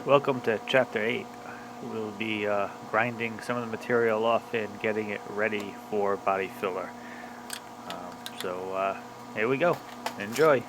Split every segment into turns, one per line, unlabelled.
Welcome to Chapter 8. We'll be grinding some of the material off and getting it ready for body filler. So here we go. Enjoy.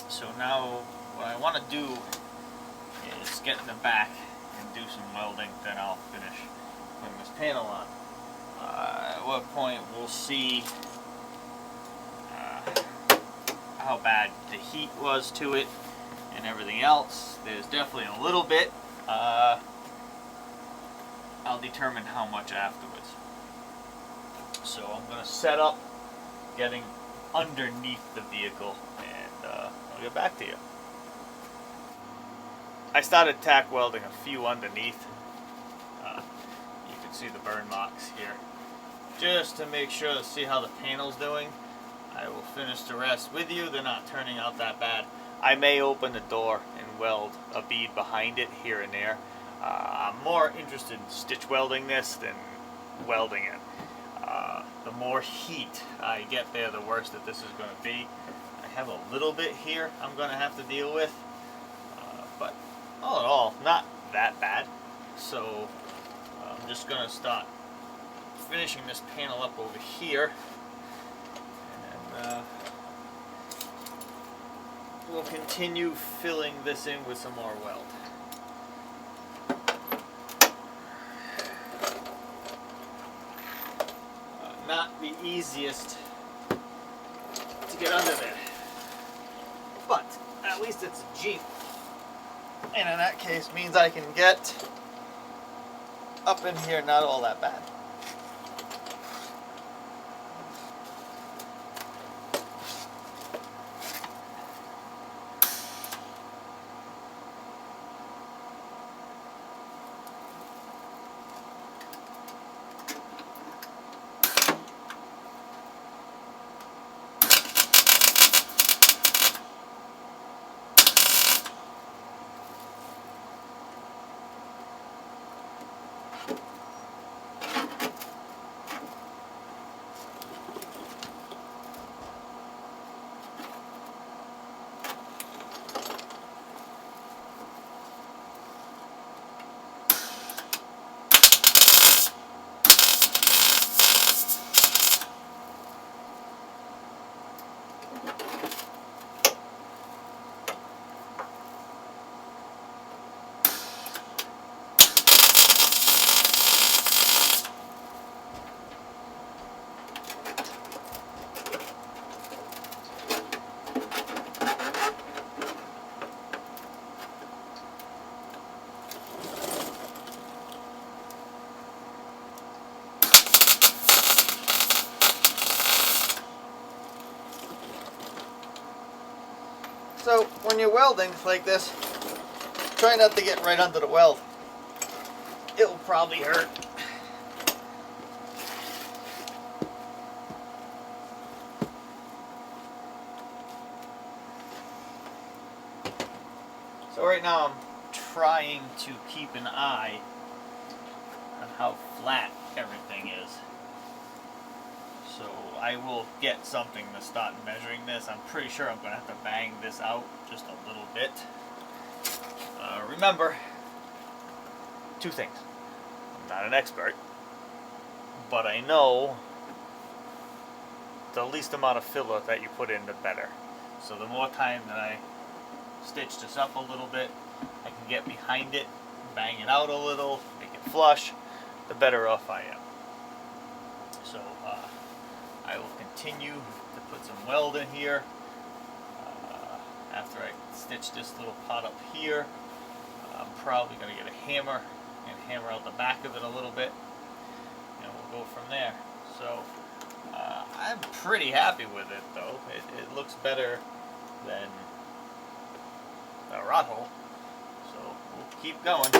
So now what I want to do is get in the back and do some welding, then I'll finish putting this panel on. At what point we'll see how bad the heat was to it and everything else. There's definitely a little bit. I'll determine how much afterwards. So I'm going to set up getting underneath the vehicle and I'll get back to you. I started tack welding a few underneath. You can see the burn marks here. Just to make sure to see how the panel's doing. I will finish the rest with you. They're not turning out that bad. I may open the door and weld a bead behind it here and there. I'm more interested in stitch welding this than welding it. The more heat I get there, the worse that this is going to be. I have a little bit here I'm going to have to deal with, but all in all, not that bad. So I'm just going to start finishing this panel up over here, and we'll continue filling this in with some more weld. Not the easiest to get under there, but at least it's a Jeep, and in that case means I can get up in here not all that bad. So when you're welding like this, try not to get right under the weld. It'll probably hurt. So right now I'm trying to keep an eye on how flat everything is. So I will get something to start measuring this. I'm pretty sure I'm going to have to bang this out just a little bit. Remember, two things. I'm not an expert, but I know the least amount of filler that you put in, the better. So the more time that I stitch this up a little bit, I can get behind it, bang it out a little, make it flush, the better off I am. So I will continue to put some weld in here. After I stitch this little pot up here, I'm probably going to get a hammer and hammer out the back of it a little bit, and we'll go from there. So I'm pretty happy with it, though. It looks better than the rod hole, so we'll keep going.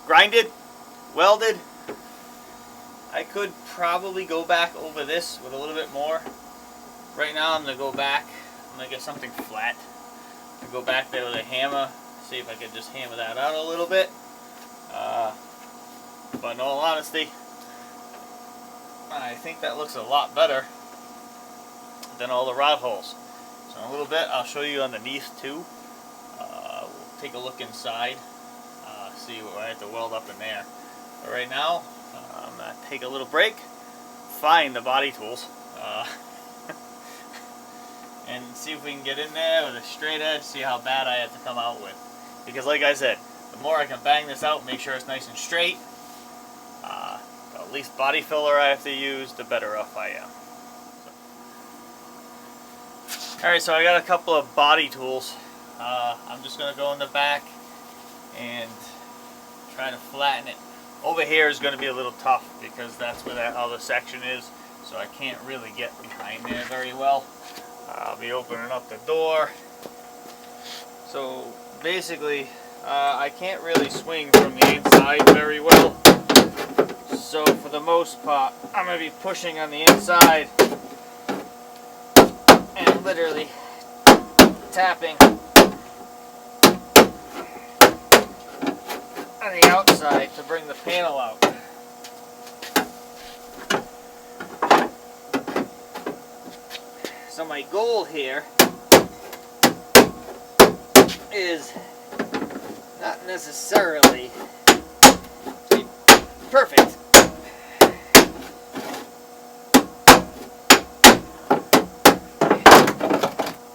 Grinded, welded. I could probably go back over this with a little bit more. Right now I'm going to go back, I'm going to get something flat. I'll go back there with a hammer, see if I can just hammer that out a little bit. But in all honesty, I think that looks a lot better than all the rod holes. So in a little bit I'll show you underneath too. We'll take a look inside. See what I have to weld up in there. But right now, I'm going to take a little break, find the body tools, and see if we can get in there with a straight edge, see how bad I have to come out with. Because like I said, the more I can bang this out, make sure it's nice and straight, the least body filler I have to use, the better off I am. Alright, so I got a couple of body tools. I'm just going to go in the back and try to flatten it. Over here is going to be a little tough because that's where that other section is, so I can't really get behind there very well. I'll be opening up the door. So basically, I can't really swing from the inside very well. So for the most part, I'm going to be pushing on the inside and literally tapping on the outside to bring the panel out. So my goal here is not necessarily to be perfect.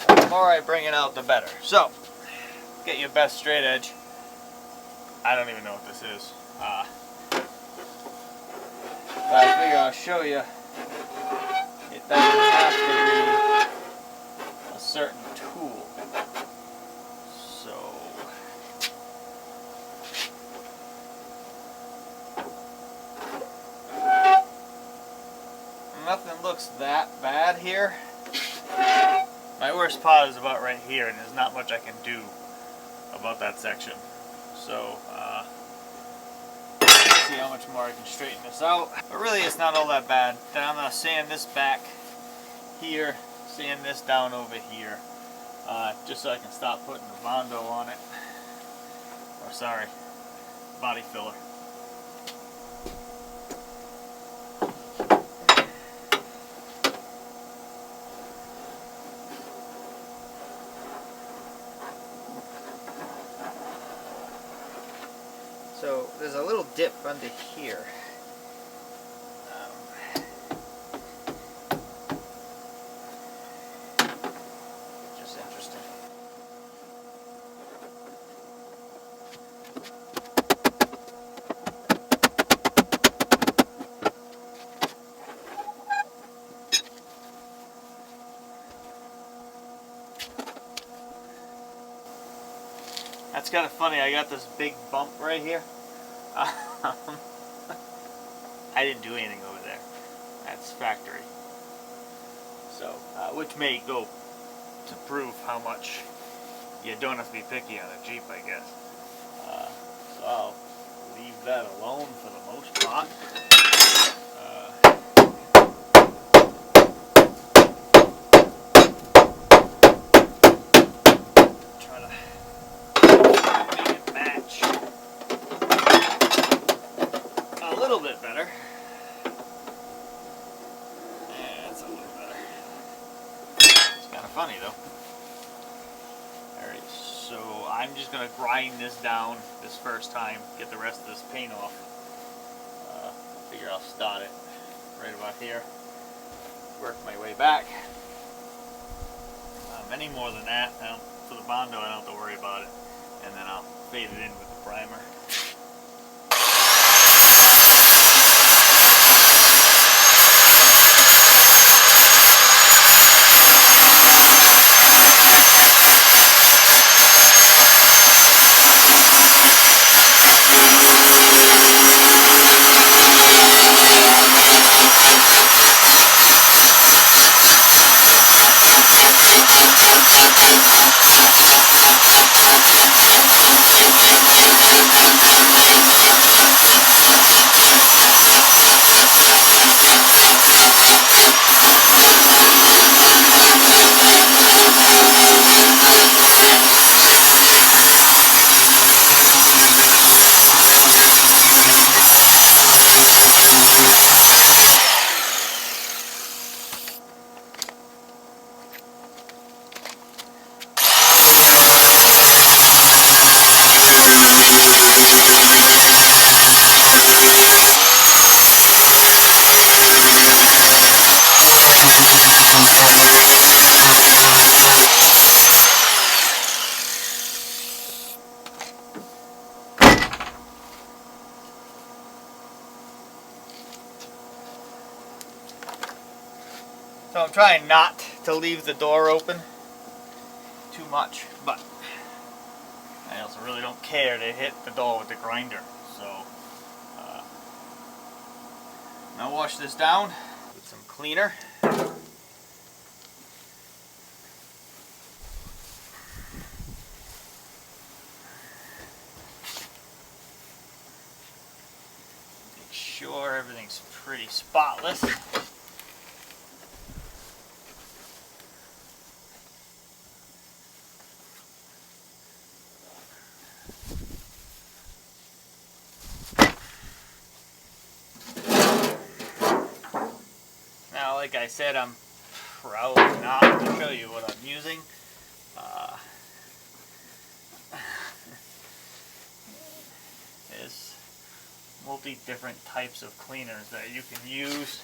The more I bring it out, the better. So get your best straight edge. I don't even know what this is. But I figure I'll show you. It doesn't have to be a certain tool. So nothing looks that bad here. My worst part is about right here, and there's not much I can do about that section. So, let's see how much more I can straighten this out. But really, it's not all that bad. Then I'm going to sand this back here, sand this down over here, just so I can stop putting the Bondo on it. Or sorry, body filler. So there's a little dip under here. Just interesting. That's kind of funny. I got this big bump right here. I didn't do anything over there. That's factory. So, which may go to prove how much you don't have to be picky on a Jeep, I guess. So I'll leave that alone for the most part. Try to make it match a little bit better. Yeah, it's a little better. It's kind of funny though. Alright, so I'm just going to grind this down this first time, get the rest of this paint off. Figure I'll start it right about here, work my way back. Any more than that, for the Bondo I don't have to worry about it, and then I'll fade it in with the primer. So I'm trying not to leave the door open too much, but I also really don't care to hit the door with the grinder. So now wash this down with some cleaner. Make sure everything's pretty spotless. Like I said, I'm probably not going to show you what I'm using. There's multi-different types of cleaners that you can use.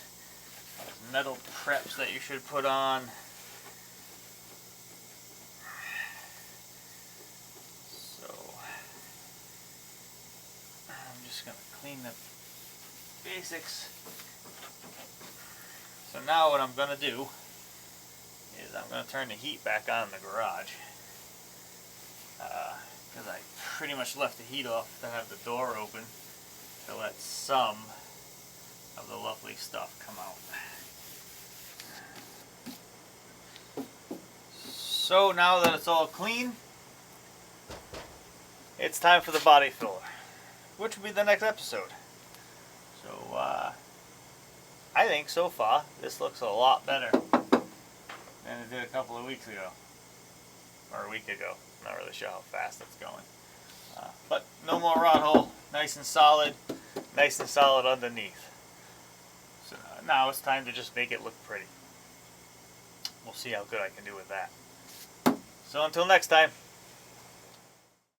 There's metal preps that you should put on. clean the basics. So now what I'm going to do is I'm going to turn the heat back on in the garage. Because I pretty much left the heat off to have the door open to let some of the lovely stuff come out. So now that it's all clean, it's time for the body filler, which will be the next episode. So I think so far this looks a lot better than it did a couple of weeks ago, or a week ago. Not really sure how fast it's going. But no more rot hole, nice and solid underneath. So now it's time to just make it look pretty. We'll see how good I can do with that. So until next time.